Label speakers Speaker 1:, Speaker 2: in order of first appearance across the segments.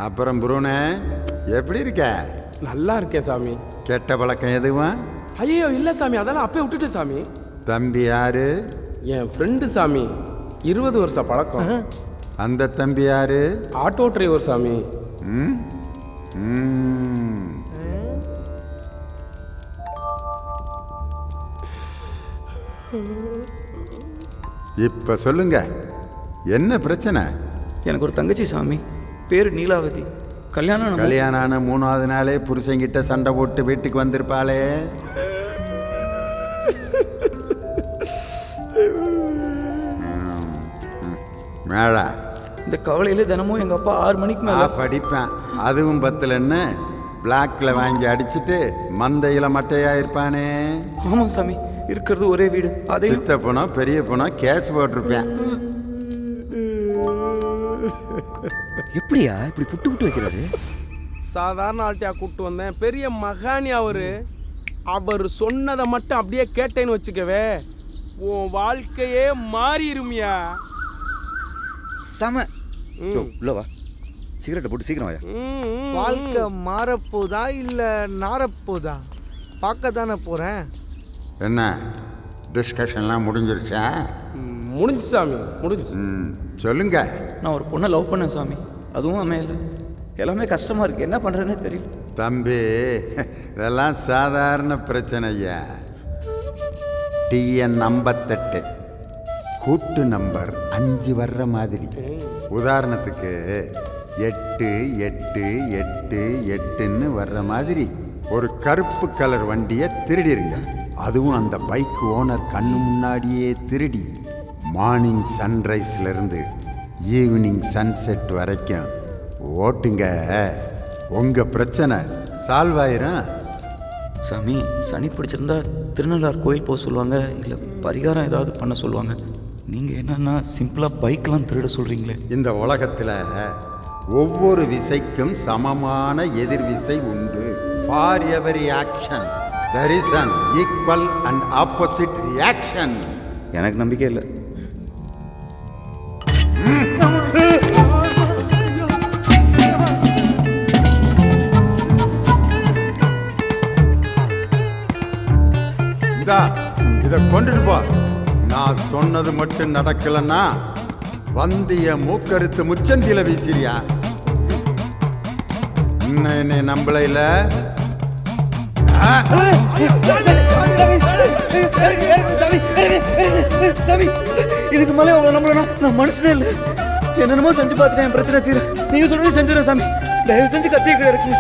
Speaker 1: அப்புறம் புருனே எப்படி இருக்க?
Speaker 2: நல்லா இருக்கேன் சாமி.
Speaker 1: கெட்ட பழக்கம் எதுவும்?
Speaker 2: ஐயோ இல்லை சாமி, அதெல்லாம் அப்பயே விட்டுட்டு சாமி.
Speaker 1: தம்பி யாரு?
Speaker 2: என் ஃப்ரெண்டு சாமி, 20 வருஷம் பழக்கம்.
Speaker 1: அந்த தம்பி யாரு?
Speaker 2: ஆட்டோ டிரைவர் சாமி.
Speaker 1: ம் ம் இப்ப சொல்லுங்க, என்ன பிரச்சனை?
Speaker 3: எனக்கு ஒரு தங்கச்சி சாமி, பேர் நீலாவதி. கல்யாணம்
Speaker 1: ஆன 3வது நாளே புருஷங்கிட்ட சண்டை போட்டு வீட்டுக்கு வந்திருப்பாளே. மேல
Speaker 3: இந்த கவலையில தினமும் எங்க அப்பா 6 மணிக்கு மேல
Speaker 1: படிப்பேன். அதுவும் பத்தலன்னு பிளாக்ல வாங்கி அடிச்சுட்டு மந்தையில மட்டையா இருப்பானே.
Speaker 3: ஆமா சாமி, இருக்கிறது ஒரே வீடு. அதே
Speaker 1: சித்த போனோம் பெரிய போனோம் கேஸ் போட்டிருப்பேன்.
Speaker 4: எப்படியா இப்படி புட்டு புட்டு வைக்கிறாரு?
Speaker 2: சாதாரண ஆள்கிட்டயா கூப்பிட்டு வந்தேன், பெரிய மகானி அவரு. அவர் சொன்னதை மட்டும் அப்படியே கேட்டேன்னு வச்சுக்கவே, உன் வாழ்க்கையே மாறிடுமியா.
Speaker 4: சம உள்ளவா, சிகரெட்டை போட்டு சீக்கிரம் வாயா.
Speaker 5: வாழ்க்கை மாறப்போதா இல்ல நாரப்போதா பார்க்க தானே போறேன்.
Speaker 1: என்ன டிஸ்கஷன்லாம் முடிஞ்சிருச்சா?
Speaker 2: முடிஞ்சு சாமி, முடிஞ்சு.
Speaker 1: சொல்லுங்க.
Speaker 3: நான் ஒரு பொண்ணை லவ் பண்ணேன் சாமி, அதுவும் அமையல. எல்லாமே கஷ்டமா இருக்கு, என்ன பண்றேன்னே தெரியல.
Speaker 1: தம்பி, இதெல்லாம் சாதாரண பிரச்சனை ஐயா. TN 58 கூட்டு நம்பர் 5 வர்ற மாதிரி. உதாரணத்துக்கு 88888ன்னு வர்ற மாதிரி ஒரு கருப்பு கலர் வண்டியை திருடிருங்க. அதுவும் அந்த பைக் ஓனர் கண்ணு முன்னாடியே திருடி மார்னிங் சன்ரைஸ்லேருந்து ஈவினிங் சன்செட் வரைக்கும் ஓட்டுங்க. உங்கள் பிரச்சனை சால்வ் ஆயிரும்.
Speaker 3: சாமி, சனி பிடிச்சிருந்தா திருநள்ளார் கோயில் போக சொல்லுவாங்க, இல்லை பரிகாரம் ஏதாவது பண்ண சொல்லுவாங்க. நீங்கள் என்னன்னா சிம்பிளாக பைக்கெலாம் திருட சொல்கிறீங்களே.
Speaker 1: இந்த உலகத்தில் ஒவ்வொரு விசைக்கும் சமமான எதிர்விசை உண்டு. For every action there is an equal and opposite reaction.
Speaker 3: எனக்கு நம்பிக்கை இல்லை.
Speaker 1: இதை கொண்டுட்டு போ. நான் சொன்னது மட்டும் நடக்கலன்னா வந்திய மூக்கறுத்து முச்சந்தில வீசிரியா? இன்னும் என்னை நம்பலைல?
Speaker 3: இதுக்கு மேலே அவளை நம்பலனா நான் மனுஷனே இல்லை. என்னென்னமோ செஞ்சு பார்த்துட்டேன், என் பிரச்சனை தீர. நீங்க சொல்றது செஞ்சிடறேன் சாமி, தயவு செஞ்சு கத்திய கிட்ட இருக்குங்க.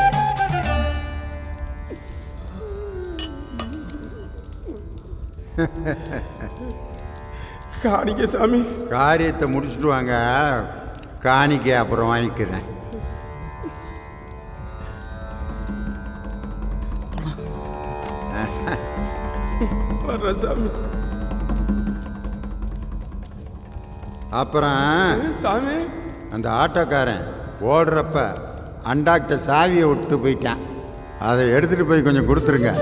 Speaker 2: காணிக்க சாமி.
Speaker 1: காரியத்தை முடிச்சுட்டு வாங்க, காணிக்க அப்புறம் வாங்கிக்கிறேன்.
Speaker 2: வர்ற சாமி.
Speaker 1: அப்புறம்
Speaker 2: சாமி,
Speaker 1: அந்த ஆட்டோக்காரன் ஓடுறப்ப அண்டாக்ட சாவியை விட்டு போயிட்டான். அதை எடுத்துட்டு போய் கொஞ்சம் கொடுத்துருங்க.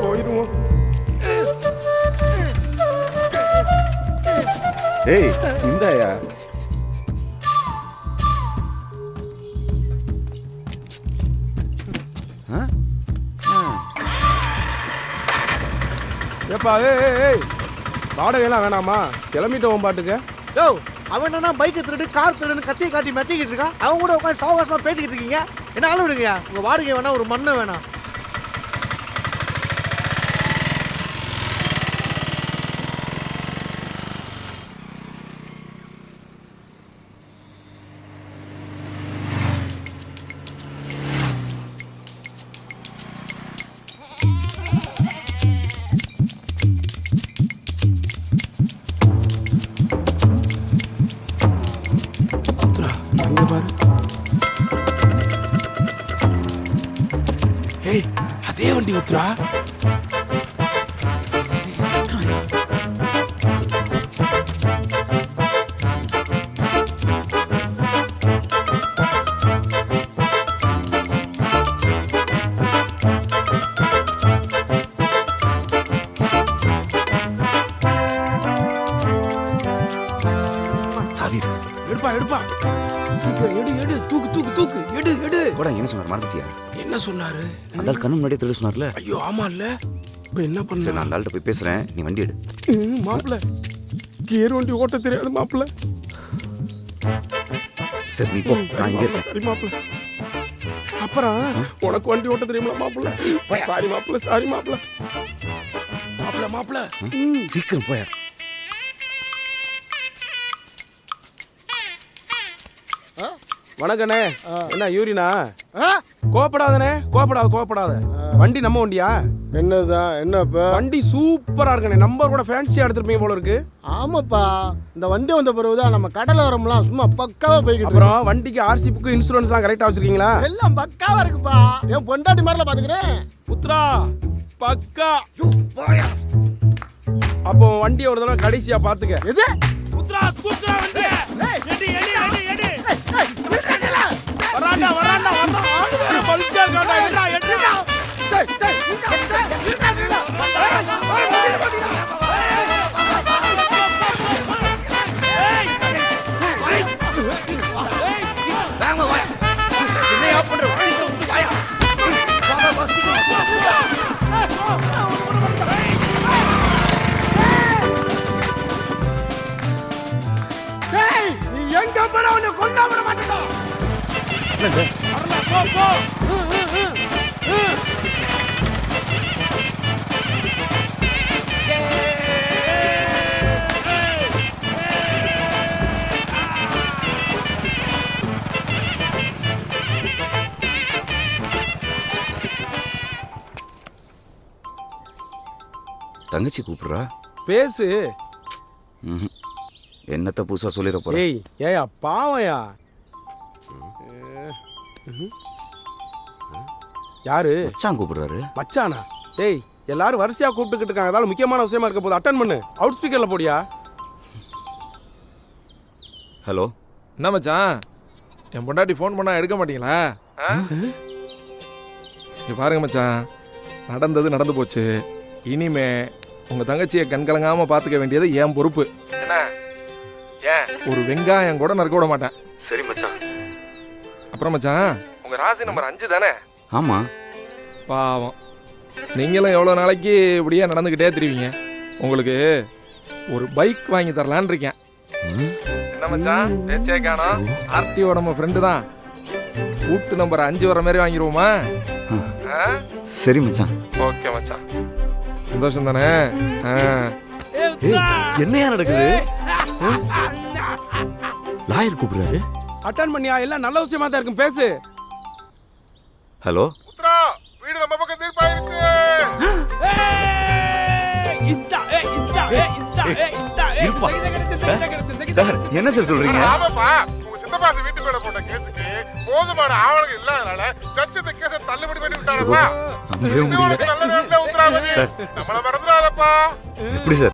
Speaker 2: போயிடுவோம்.
Speaker 4: ஏய் இந்தாயா.
Speaker 2: ஏப்பா, ஏய் வாடகைலாம் வேணாமா? கிளம்பிட்டோம் பாட்டுக்க.
Speaker 5: யோ, அவன் என்னன்னா பைக்கை திருடு கார் திருடுன்னு கத்தியை காட்டி மெட்டிக்கிட்டு இருக்கான். அவங்க கூட உட்காந்து சாவகாசமா பேசிக்கிட்டு இருக்கீங்க. என்ன ஆளு விடுங்கயா. உங்க வாடகை வேணா, ஒரு மண்ணை வேணாம்.
Speaker 2: அதே வண்டி ஊத்துறா.
Speaker 3: சாவி இருக்கு.
Speaker 2: எடுப்பா எடுப்பா சீக்கிரம் எடு எடு தூக்கு தூக்கு தூக்கு எடு எடு
Speaker 3: கூட என்ன சொன்னார் மறந்துட்டியா?
Speaker 2: என்ன சொன்னாரு?
Speaker 3: அந்த ஆள் கண்ணு முன்னாடியே திருட சொன்னார்ல.
Speaker 2: ஐயோ ஆமா இல்ல இப்ப என்ன
Speaker 3: சரி
Speaker 2: பண்ண?
Speaker 3: நான் அந்த ஆள்கிட்ட போய் பேசுறேன், நீ வண்டி எடு.
Speaker 2: மாப்பிள்ள கியர் வண்டி ஓட்ட தெரியாது மாப்பிள்ள.
Speaker 3: சரி நீ போ, நான் இங்கே இருக்கேன்.
Speaker 2: சரி மாப்பிள்ள. அப்புறம் உனக்கு வண்டி ஓட்ட தெரியுமா மாப்பிள்ள? சாரி மாப்பிள்ள சாரி மாப்பிள்ள. மாப்பிள்ள மாப்பிள்ள
Speaker 3: சீக்கிரம் போயா.
Speaker 2: வணக்கண்ணே. என்ன யூரினா? கோபப்படாதண்ணே, கோபப்படாத. வண்டி நம்ம வண்டியா?
Speaker 6: என்னதான் என்னப்பா?
Speaker 2: வண்டி சூப்பரா இருக்குண்ணே. நம்பர் கூட ஃபேன்சியா எடுத்துருப்பீங்க போல இருக்கு.
Speaker 6: ஆமாப்பா, இந்த வண்டி வந்த பிறகுதான் நம்ம கடலோரம்லாம் சும்மா பக்காவா போய்கிட்டு இருக்கு.
Speaker 2: அப்புறம் வண்டிக்கு ஆர்சி புக்கு இன்சூரன்ஸ்லாம் கரெக்டா வச்சிருக்கீங்களா?
Speaker 6: எல்லாம் பக்காவா இருக்குப்பா. என் பொண்டாட்டி மாதிரில பாத்துக்கிறேன்.
Speaker 2: புத்ரா பக்கா. அப்போ வண்டியை ஒரு தடவை கடைசியா பாத்துக்க.
Speaker 6: எது?
Speaker 2: புத்ரா தூக்குறா வண்டியை. எடி எடி எடி எடி. வராண்டா வராண்டா வந்தா ஆளு வேற பல்ச்சா இருக்காண்டா. எடா எடா.
Speaker 6: நீ எங்க போற உன்னை கொண்டா விட மாட்டேடா.
Speaker 2: போ போ.
Speaker 3: தங்கச்சி கூப்பிடுறா.
Speaker 2: பேசு.
Speaker 3: என்னத்த புதுசா சொல்லிட போற?
Speaker 2: ஏய் ஏயா பாவயா. யாரு?
Speaker 3: மச்சான் கூப்பிடுறாரு.
Speaker 2: மச்சானா? டேய் எல்லாரும் வரிசையா கூப்பிட்டுக்கிட்டு இருக்காங்க. அதால முக்கியமான விஷயமா இருக்க போது அட்டன் பண்ணு. அவுட் ஸ்பீக்கர்ல போடியா.
Speaker 3: ஹலோ.
Speaker 7: என்ன மச்சான், என் பொண்டாட்டி ஃபோன் பண்ணா எடுக்க மாட்டீங்களா? இங்க பாருங்க மச்சான், நடந்தது நடந்து போச்சு. இனிமே உங்க தங்கச்சியை கண்கலங்காம பாத்துக்க வேண்டியது என் பொறுப்பு. என்ன ஏன் ஒரு வெங்காயம் கூட நறுக்க விட மாட்டேன்.
Speaker 3: சரி மச்சான்.
Speaker 7: அப்புறம் மச்சான், உங்க ராசி நம்பர் 5 தானே?
Speaker 3: ஆமா.
Speaker 7: பாவம், நீங்களும் எவ்வளோ நாளைக்கு இப்படியே நடந்துக்கிட்டே தெரிவிங்க. உங்களுக்கு ஒரு பைக் வாங்கி தரலான்னு இருக்கேன். என்ன மச்சான் பேச்சே காணோம்? ஆர்டிஓ நம்ம ஃப்ரெண்டு தான். கூட்டு நம்பர் 5 வர மாதிரி வாங்கிடுவோமா?
Speaker 3: சரி மச்சான்.
Speaker 7: ஓகே மச்சான், சந்தோஷம் தானே?
Speaker 3: என்னையா நடக்குது? லாயர் கூப்பிடுறாரு.
Speaker 2: அட்டன் பண்ணியா. எல்லாம் நல்ல விஷயமா தான் இருக்கும். பேசு.
Speaker 3: ஹலோ.
Speaker 8: புத்ரா, வீடு நம்ம பக்கம் தீர்ப்பா இருக்கு.
Speaker 3: சார் என்ன சார் சொல்றீங்க?
Speaker 8: ஆமாப்பா, உங்க சித்தப்பா வீட்டு மேல போட்ட கேஸுக்கு போதுமான ஆவணங்கள் இல்லாதனால ஜட்ஜ் இந்த கேஸை தள்ளுபடி பண்ணி விட்டாரப்பா.
Speaker 3: நம்பவே முடியல.
Speaker 8: நல்ல நேரத்துல உத்தரவாதி. நம்மள மறந்துடாதப்பா.
Speaker 3: எப்படி சார்?